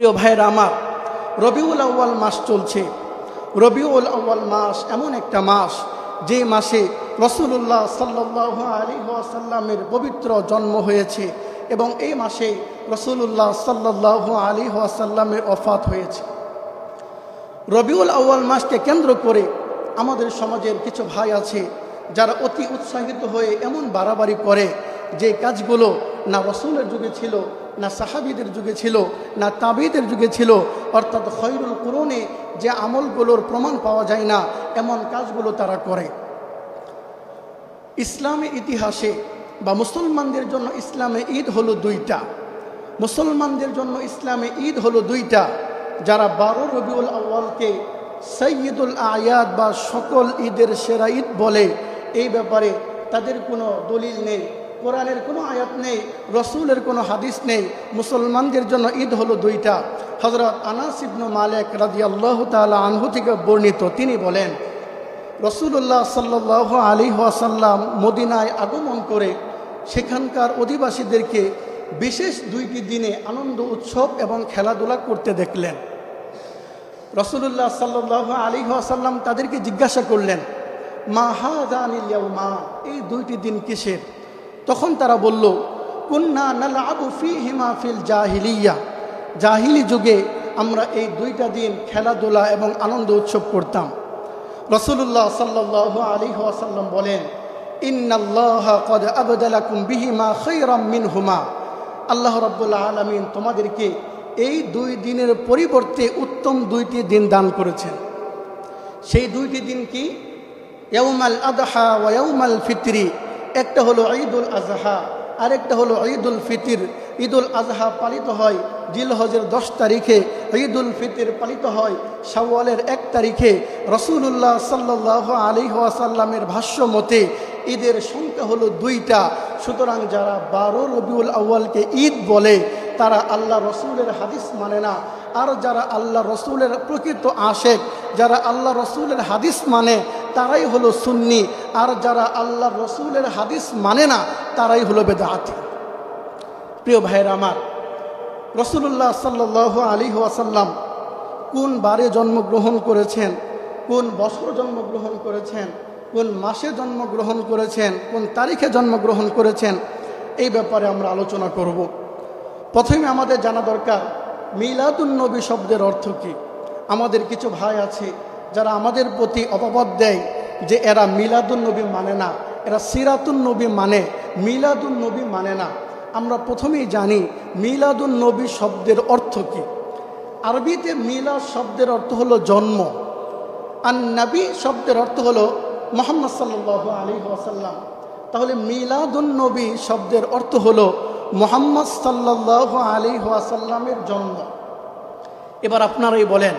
প্রিয় ভাইয়েরা আমার, রবিউল আউয়াল মাস চলছে। রবিউল আউয়াল মাস এমন একটা মাস যে মাসে রাসূলুল্লাহ সাল্লাল্লাহু আলাইহি ওয়াসাল্লামের পবিত্র জন্ম হয়েছে এবং এই মাসে রাসূলুল্লাহ সাল্লাল্লাহু আলাইহি ওয়াসাল্লামের ওফাত হয়েছে। রবিউল আউয়াল মাসকে কেন্দ্র করে আমাদের সমাজের কিছু ভাই আছে যারা অতি উৎসাহিত হয়ে এমন বাড়াবাড়ি করে যে কাজগুলো না রসুলের যুগে ছিল, না সাহাবীদের যুগে ছিল, না তাবিদের যুগে ছিল, অর্থাৎ খৈরুল কুরুনে যে আমলগুলোর প্রমাণ পাওয়া যায় না এমন কাজগুলো তারা করে। ইসলামী ইতিহাসে বা মুসলমানদের জন্য ইসলামে ঈদ হলো দুইটা। মুসলমানদের জন্য ইসলামে ঈদ হলো দুইটা। যারা 12 রবিউল আউয়ালকে সৈয়দুল আয়াদ বা সকল ঈদের সেরা ঈদ বলে, এই ব্যাপারে তাদের কোনো দলিল নেই, কোরআনের কোনো আয়াত নেই, রসুলের কোনো হাদিস নেই। মুসলমানদের জন্য ঈদ হলো দুইটা। হযরত আনাস ইবনে মালিক রাদিয়াল্লাহু তাআলা আনহু থেকে বর্ণিত, তিনি বলেন রাসূলুল্লাহ সাল্লাল্লাহু আলাইহি ওয়াসাল্লাম মদিনায় আগমন করে সেখানকার অধিবাসীদেরকে বিশেষ দুইটি দিনে আনন্দ উৎসব এবং খেলাধুলা করতে দেখলেন। রাসূলুল্লাহ সাল্লাল্লাহু আলাইহি ওয়াসাল্লাম তাদেরকে জিজ্ঞাসা করলেন, মা হাযানিল ইয়াউমা, এই দুইটি দিন কিসের? তখন তারা বলল, কুন্না নালআবু ফীহিমা ফিল জাহিলিয়া, জাহিলি যুগে আমরা এই দুইটা দিন খেলাধুলা এবং আনন্দ উৎসব করতাম। রাসূলুল্লাহ সাল্লাল্লাহু আলাইহি ওয়াসাল্লাম বলেন, ইন্নাল্লাহা ক্বাদ আবদালাকুম বিহিমা খায়রাম মিনহুমা, আল্লাহ রাব্বুল আলামিন তোমাদেরকে এই দুই দিনের পরিবর্তে উত্তম দুইটি দিন দান করেছেন। সেই দুইটি দিন কি? ইয়াউমাল আদহা ওয়া ইয়াউমাল ফিতরি। একটা হলো ঈদুল আজহা, আরেকটা হলো ঈদুল ফিতর। ঈদুল আজহা পালিত হয় জিলহজের 10 তারিখে, ঈদুল ফিতর পালিত হয় শাওয়ালের 1 তারিখে। রাসূলুল্লাহ সাল্লাল্লাহু আলাইহি ওয়াসাল্লামের ভাষ্য মতে ঈদের সংখ্যা হলো 2টা। সুতরাং যারা 12 রবিউল আউয়ালকে ঈদ বলে তারা আল্লাহ রসুলের হাদিস মানে না। আর যারা আল্লাহ রসুলের প্রকৃত আশেক, যারা আল্লাহ রসুলের হাদিস মানে তারাই হলো সুন্নি, আর যারা আল্লাহ রসুলের হাদিস মানে না তারাই হলো বেদাতি। প্রিয় ভাইয়েরা আমার, রাসূলুল্লাহ সাল্লাল্লাহু আলাইহি ওয়াসাল্লাম কোন বারে জন্মগ্রহণ করেছেন, কোন বছর জন্মগ্রহণ করেছেন, কোন মাসে জন্মগ্রহণ করেছেন, কোন তারিখে জন্মগ্রহণ করেছেন, এই ব্যাপারে আমরা আলোচনা করব। প্রথমে আমাদের জানা দরকার মিলাদুন নবী শব্দের অর্থ কী। আমাদের কিছু ভাই আছে যারা আমাদের প্রতি অপবাদ দেয় যে এরা মিলাদুন নবী মানে না, এরা সিরাতুন নবী মানে, মিলাদুন নবী মানে না। আমরা প্রথমেই জানি মিলাদুন নবী শব্দের অর্থ কী। আরবিতে মিলাদ শব্দের অর্থ হলো জন্ম, আর নবী শব্দের অর্থ হলো মুহাম্মদ সাল্লাল্লাহু আলাইহি ওয়াসাল্লাম। তাহলে মিলাদুন নবী শব্দের অর্থ হলো মুহাম্মদ সাল্লাল্লাহু আলাইহি ওয়াসাল্লামের জন্ম। এবার আপনারাই বলেন,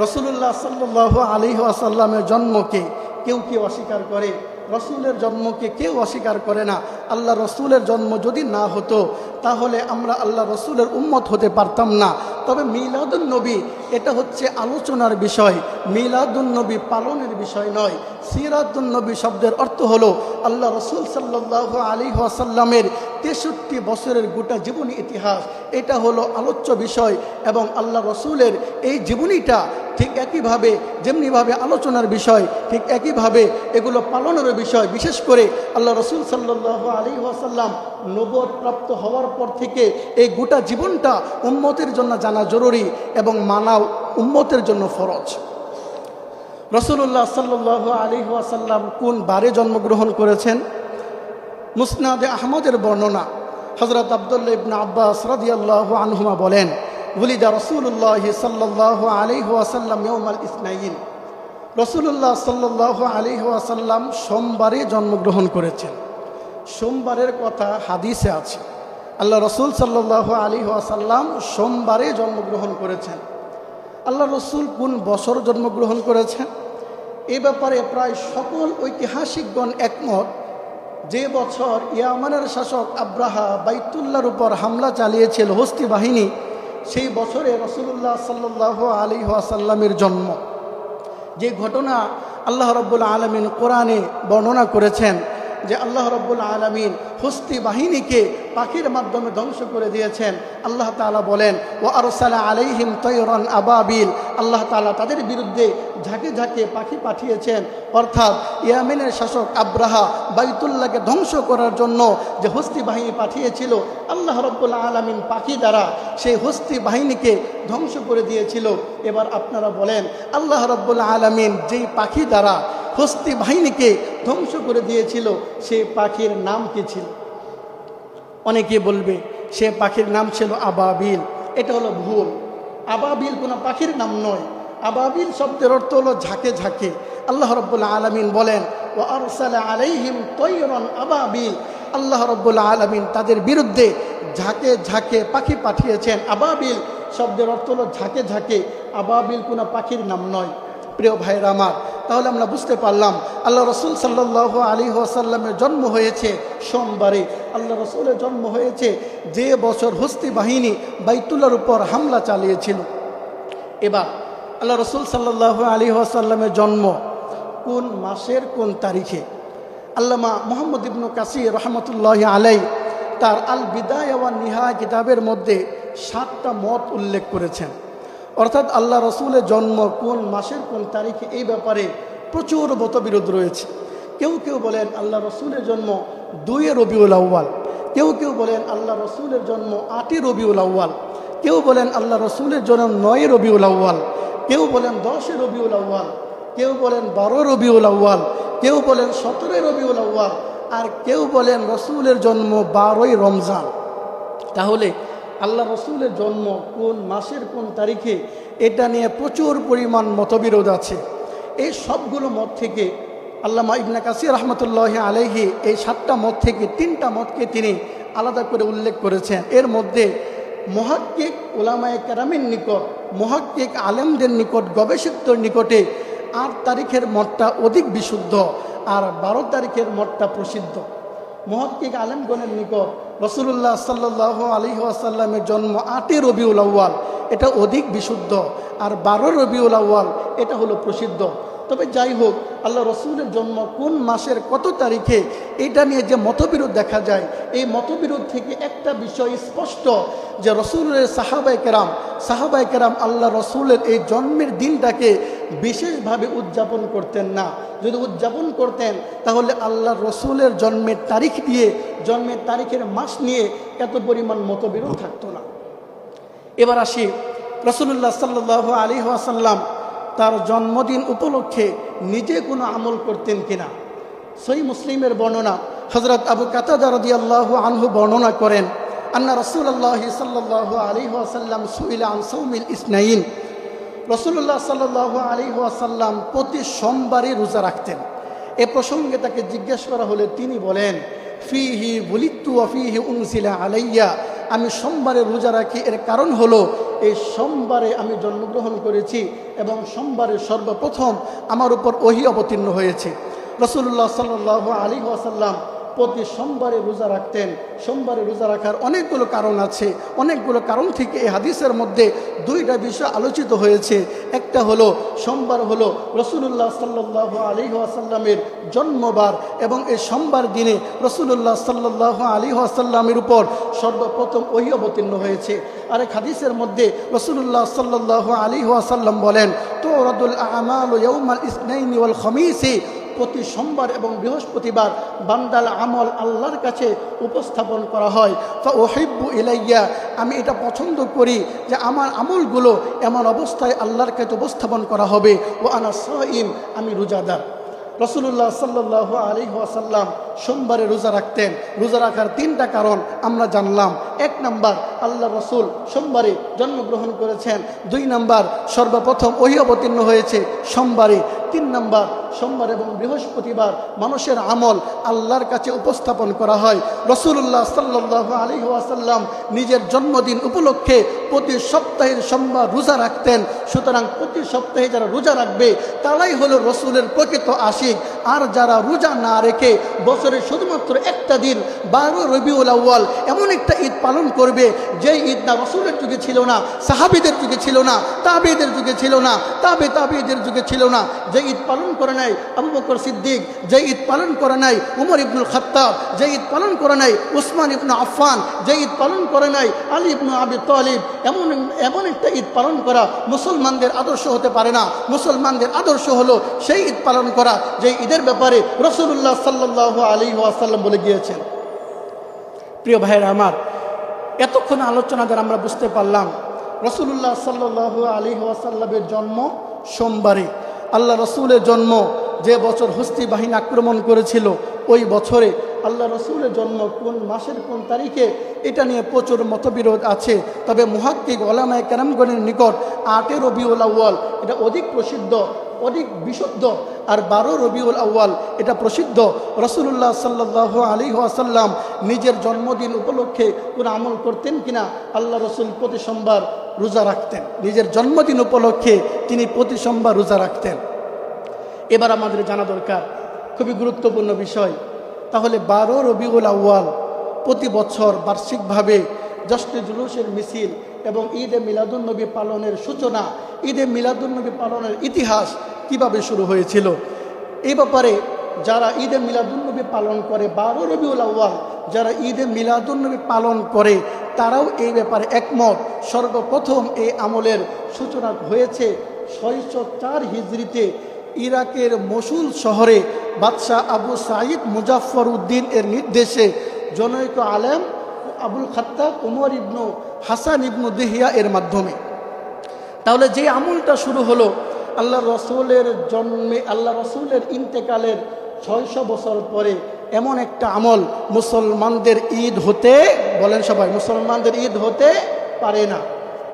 রাসূলুল্লাহ সাল্লাল্লাহু আলাইহি ওয়াসাল্লামের জন্মকে কেউ কেউ অস্বীকার করে, রসুলের জন্মকে কেউ অস্বীকার করে না। আল্লাহ রসুলের জন্ম যদি না হতো তাহলে আমরা আল্লাহ রসুলের উম্মত হতে পারতাম না। তবে মিলাদুন নবী এটা হচ্ছে আলোচনার বিষয়, মিলাদুন নবী পালনের বিষয় নয়। সিরাতুন নবী শব্দের অর্থ হলো আল্লাহ রসুল সাল্লাল্লাহু আলাইহি ওয়াসাল্লামের 63 বছরের গোটা জীবনী ইতিহাস, এটা হলো আলোচ্য বিষয়। এবং আল্লাহ রসুলের এই জীবনীটা ঠিক একইভাবে যেমনিভাবে আলোচনার বিষয়, ঠিক একইভাবে এগুলো পালনের বিষয়। বিশেষ করে আল্লাহ রসুল সাল্লাল্লাহু আলাইহি ওয়াসাল্লাম নবুয়ত প্রাপ্ত হওয়ার পর থেকে এই গোটা জীবনটা উম্মতের জন্য জানা জরুরি এবং মানাও উম্মতের জন্য ফরজ। রাসূলুল্লাহ সাল্লাল্লাহু আলাইহি ওয়াসাল্লাম কোন বারে জন্মগ্রহণ করেছেন? মুসনাদে আহমদের বর্ণনা, হযরত আব্দুল্লাহ ইবনে আব্বাস রাদিয়াল্লাহু আনহুমা বলেন, ওয়ালিদা রাসূলুল্লাহ সাল্লাল্লাহু আলাইহি ওয়াসাল্লাম ইয়াউমাল ইসনাইন। রাসূলুল্লাহ সাল্লাল্লাহু আলাইহি ওয়াসাল্লাম সোমবারে জন্মগ্রহণ করেছেন। সোমবারের কথা হাদিসে আছে, আল্লাহ রসুল সাল্লাল্লাহু আলাইহি ওয়াসাল্লাম সোমবারে জন্মগ্রহণ করেছেন। আল্লাহ রসুল কোন বছর জন্মগ্রহণ করেছেন এ ব্যাপারে প্রায় সকল ঐতিহাসিকগণ একমত। যে বছর ইয়ামানের শাসক আব্রাহা বাইতুল্লাহর উপর হামলা চালিয়েছিল হস্তি বাহিনী, সেই বছরে রাসূলুল্লাহ সাল্লাল্লাহু আলাইহি ওয়াসাল্লামের জন্ম। যে ঘটনা আল্লাহ রাব্বুল আলামিন কোরআনে বর্ণনা করেছেন যে আল্লাহ রাব্বুল আলামিন হস্তি বাহিনীকে পাখির মাধ্যমে ধ্বংস করে দিয়েছেন। আল্লাহ তাআলা বলেন ওয়া আরসালা আলাইহিম তায়রান আবাবিল, আল্লাহ তাআলা তাদের বিরুদ্ধে ঝাঁকে ঝাঁকে পাখি পাঠিয়েছেন। অর্থাৎ ইয়ামেনের শাসক আব্রাহা বাইতুল্লাহকে ধ্বংস করার জন্য যে হস্তি বাহিনী পাঠিয়েছিল, আল্লাহ রাব্বুল আলামিন পাখি দ্বারা সেই হস্তি বাহিনীকে ধ্বংস করে দিয়েছিল। এবার আপনারা বলেন আল্লাহ রাব্বুল আলামিন যেই পাখি দ্বারা হস্তি বাহিনীকে ধ্বংস করে দিয়েছিল সেই পাখির নাম কি ছিল? অনেকে বলবে সে পাখির নাম ছিল আবাবিল। এটা হলো ভুল। আবাবিল কোনো পাখির নাম নয়। আবাবিল শব্দের অর্থ হলো ঝাঁকে ঝাঁকে। আল্লাহ রাব্বুল আলামিন বলেন ওয়া আরসালা আলাইহিম তায়রান আবাবিল, আল্লাহ রাব্বুল আলামিন তাদের বিরুদ্ধে ঝাঁকে ঝাঁকে পাখি পাঠিয়েছেন। আবাবিল শব্দের অর্থ হলো ঝাঁকে ঝাঁকে। আবাবিল কোনো পাখির নাম নয়। প্রিয় ভাইরা আমার, তাহলে আমরা বুঝতে পারলাম আল্লাহ রসুল সাল্লাল্লাহু আলাইহি ওয়াসাল্লামের জন্ম হয়েছে সোমবারে। আল্লাহ রসুলের জন্ম হয়েছে যে বছর হস্তি বাহিনী বাইতুল্লাহর উপর হামলা চালিয়েছিল। এবার আল্লাহ রসুল সাল্লাল্লাহু আলাইহি ওয়াসাল্লামের জন্ম কোন মাসের কোন তারিখে? আল্লামা মুহাম্মদ ইবনে কাসির রাহমাতুল্লাহি আলাইহি তার আল বিদায়া ওয়ান নিহায়া কিতাবের মধ্যে 7টা মত উল্লেখ করেছেন। অর্থাৎ আল্লাহ রসুলের জন্ম কোন মাসের কোন তারিখে এই ব্যাপারে প্রচুর মতবিরোধ রয়েছে। কেউ কেউ বলেন আল্লাহ রসুলের জন্ম 2 রবিউল আউয়াল, কেউ কেউ বলেন আল্লাহ রসুলের জন্ম 8 রবিউল আউয়াল, কেউ বলেন আল্লাহ রসুলের জন্ম 9 রবিউল আউয়াল, কেউ বলেন 10 রবিউল আউয়াল, কেউ বলেন 12 রবিউল আউয়াল, কেউ বলেন 17 রবিউল আউয়াল, আর কেউ বলেন রসুলের জন্ম 12ই রমজান। তাহলে আল্লাহ রসুলের জন্ম কোন মাসের কোন তারিখে এটা নিয়ে প্রচুর পরিমাণ মতবিরোধ আছে। এই সবগুলো মত থেকে আল্লামা ইবনে কাসির রাহমাতুল্লাহি আলাইহি এই 7টা মত থেকে 3টা মতকে তিনি আলাদা করে উল্লেখ করেছেন। এর মধ্যে মুহাক্কিক উলামায়ে কেরামের নিকট, মুহাক্কিক আলেমদের নিকট, গবেষকদের নিকটে 8 তারিখের মতটা অধিক বিশুদ্ধ আর 12 তারিখের মতটা প্রসিদ্ধ। মুহাক্কিক আলেমগণের নিকট রাসূলুল্লাহ সাল্লাল্লাহু আলাইহি ওয়াসাল্লামের জন্ম 8 রবিউল আউয়াল, এটা অধিক বিশুদ্ধ, আর 12 রবিউল আউয়াল এটা হলো প্রসিদ্ধ। তবে যাই হোক, আল্লাহ রসুলের জন্ম কোন মাসের কত তারিখে এটা নিয়ে যে মতবিরোধ দেখা যায়, এই মতবিরোধ থেকে একটা বিষয় স্পষ্ট যে রসুলের সাহাবায়ে কেরাম আল্লাহ রসুলের এই জন্মের দিনটাকে বিশেষভাবে উদযাপন করতেন না। যদি উদযাপন করতেন তাহলে আল্লাহ রসুলের জন্মের তারিখ দিয়ে, জন্মের তারিখের মাস নিয়ে এত পরিমাণ মতবিরোধ থাকতো না। এবার আসি রাসূলুল্লাহ সাল্লাল্লাহু আলাইহি ওয়াসাল্লাম তার জন্মদিন উপলক্ষে নিজে কোনো আমল করতেন কিনা। সহিহ মুসলিমের বর্ণনা, হযরত আবু কাতাদা রাদিয়াল্লাহু আনহু বর্ণনা করেন আন্না রাসূলুল্লাহ সাল্লাল্লাহু আলাইহি ওয়াসাল্লাম সুইলা আন সাওমিল ইসনাইন, রাসূলুল্লাহ সাল্লাল্লাহু আলাইহি ওয়াসাল্লাম প্রতি সোমবারে রোজা রাখতেন। এ প্রসঙ্গে তাকে জিজ্ঞেস করা হলে তিনি বলেন ফিহি বুলিতু ওয়া ফিহি উনজিলা আলাইয়া, আমি সোমবারে রোজা রাখি এর কারণ হলো এই সোমবারে আমি জন্মগ্রহণ করেছি এবং সোমবারে সর্বপ্রথম আমার উপর ওহী অবতীর্ণ হয়েছে। রাসূলুল্লাহ সাল্লাল্লাহু আলাইহি ওয়াসাল্লাম প্রতি সোমবারে রোজা রাখতেন। সোমবারে রোজা রাখার অনেকগুলো কারণ আছে। অনেকগুলো কারণ থেকে এই হাদিসের মধ্যে 2টা বিষয় আলোচিত হয়েছে। একটা হলো সোমবার হলো রাসূলুল্লাহ সাল্লাল্লাহু আলাইহি ওয়াসাল্লামের জন্মবার এবং এই সোমবার দিনে রাসূলুল্লাহ সাল্লাল্লাহু আলাইহি ওয়াসাল্লামের উপর সর্বপ্রথম ওহী অবতীর্ণ হয়েছে। আরেক হাদিসের মধ্যে রাসূলুল্লাহ সাল্লাল্লাহু আলাইহি ওয়াসাল্লাম বলেন তুরাদুল আমালু ইয়াউমাল ইসনাইনি ওয়াল খামিসি, প্রতি সোমবার এবং বৃহস্পতিবার বান্দাল আমল আল্লাহর কাছে উপস্থাপন করা হয়। ফাউহিব্বু ইলাইয়া, আমি এটা পছন্দ করি যে আমার আমলগুলো এমন অবস্থায় আল্লাহর কাছে উপস্থাপন করা হবে। ও আনা সাইম, আমি রোজাদার। রাসূলুল্লাহ সাল্লাল্লাহু আলাইহি ওয়াসাল্লাম সোমবারে রোজা রাখতেন। রোজা রাখার 3টা কারণ আমরা জানলাম। 1 নাম্বার, আল্লাহ রসুল সোমবারে জন্মগ্রহণ করেছেন। 2 নাম্বার, সর্বপ্রথম ওহী অবতীর্ণ হয়েছে সোমবারে। 3 নাম্বার, সোমবার এবং বৃহস্পতিবার মানুষের আমল আল্লাহর কাছে উপস্থাপন করা হয়। রাসূলুল্লাহ সাল্লাল্লাহু আলাইহি ওয়াসাল্লাম নিজের জন্মদিন উপলক্ষে প্রতি সপ্তাহের সোমবার রোজা রাখতেন। সুতরাং প্রতি সপ্তাহে যারা রোজা রাখবে তারাই হলো রসুলের প্রকৃত আশিক। আর যারা রোজা না রেখে বছর বছরে শুধুমাত্র একটা দিন 12 রবিউল আউয়াল এমন একটা ঈদ পালন করবে যে ঈদ না রাসূলের যুগে ছিল না, সাহাবীদের যুগে ছিল না, তাবেঈদের যুগে ছিল না, তাবেঈদের যুগে ছিল না, যে ঈদ পালন করে নাই আবু বকর সিদ্দিক, যে ঈদ পালন করে নাই উমর ইবনুল খাত্তাব, যে ঈদ পালন করে নাই উসমান ইবনে আফফান, যে ঈদ পালন করে নাই আলী ইবনে আবি তালিব। এমন একটা ঈদ পালন করা মুসলমানদের আদর্শ হতে পারে না। মুসলমানদের আদর্শ হলো সেই ঈদ পালন করা যে ঈদের ব্যাপারে রাসূলুল্লাহ সাল্লাল্লাহু আলাইহি ওয়াসাল্লাম বলে গিয়েছেন। প্রিয় ভাইয়েরা আমার, এতক্ষণ আলোচনা দ্বারা আমরা বুঝতে পারলাম রাসূলুল্লাহ সাল্লাল্লাহু আলাইহি ওয়াসাল্লামের জন্ম সোমবারে। আল্লাহ রসুলের জন্ম যে বছর হস্তি বাহিনী আক্রমণ করেছিল ওই বছরে। আল্লাহ রসুলের জন্ম কোন মাসের কোন তারিখে এটা নিয়ে প্রচুর মতবিরোধ আছে, তবে মুহাক্কিক ওলামায়ে কেরামগণের নিকট 8 রবিউল আউয়াল এটা অধিক প্রসিদ্ধ, অধিক বিশুদ্ধ, আর 12 রবিউল আউয়াল এটা প্রসিদ্ধ। রাসূলুল্লাহ সাল্লাল্লাহু আলাইহি ওয়াসাল্লাম নিজের জন্মদিন উপলক্ষে কোনো আমল করতেন কিনা? আল্লাহ রসুল প্রতি সোমবার রোজা রাখতেন। নিজের জন্মদিন উপলক্ষে তিনি প্রতি সোমবার রোজা রাখতেন। এবার আমাদের জানা দরকার খুবই গুরুত্বপূর্ণ বিষয়, তাহলে 12 রবিউল আউয়াল প্রতি বছর বার্ষিকভাবে জশ্নে জুলুসের মিছিল এবং ঈদে মিলাদুন্নবী পালনের সূচনা, ঈদে মিলাদুন্নবী পালনের ইতিহাস কিভাবে শুরু হয়েছিল এই ব্যাপারে যারা ঈদে মিলাদুন্নবী পালন করে 12 রবিউল আউয়াল, যারা ঈদে মিলাদুন্নবী পালন করে তারাও এই ব্যাপারে একমত। সর্বপ্রথম এই আমলের সূচনা হয়েছে 604 হিজরিতে ইরাকের মসুল শহরে বাদশাহ আবু সাঈদ মুজাফফর উদ্দিন এর নির্দেশে জনৈক আলেম আবুল খাত্তাব উমর ইবনু হাসান ইবনু দিহিয়া এর মাধ্যমে। তাহলে যে আমলটা শুরু হলো আল্লাহ রসুলের জন্মে, আল্লাহ রসুলের ইন্তেকালের 600 বছর পরে এমন একটা আমল মুসলমানদের ঈদ হতে, বলেন সবাই, মুসলমানদের ঈদ হতে পারে না।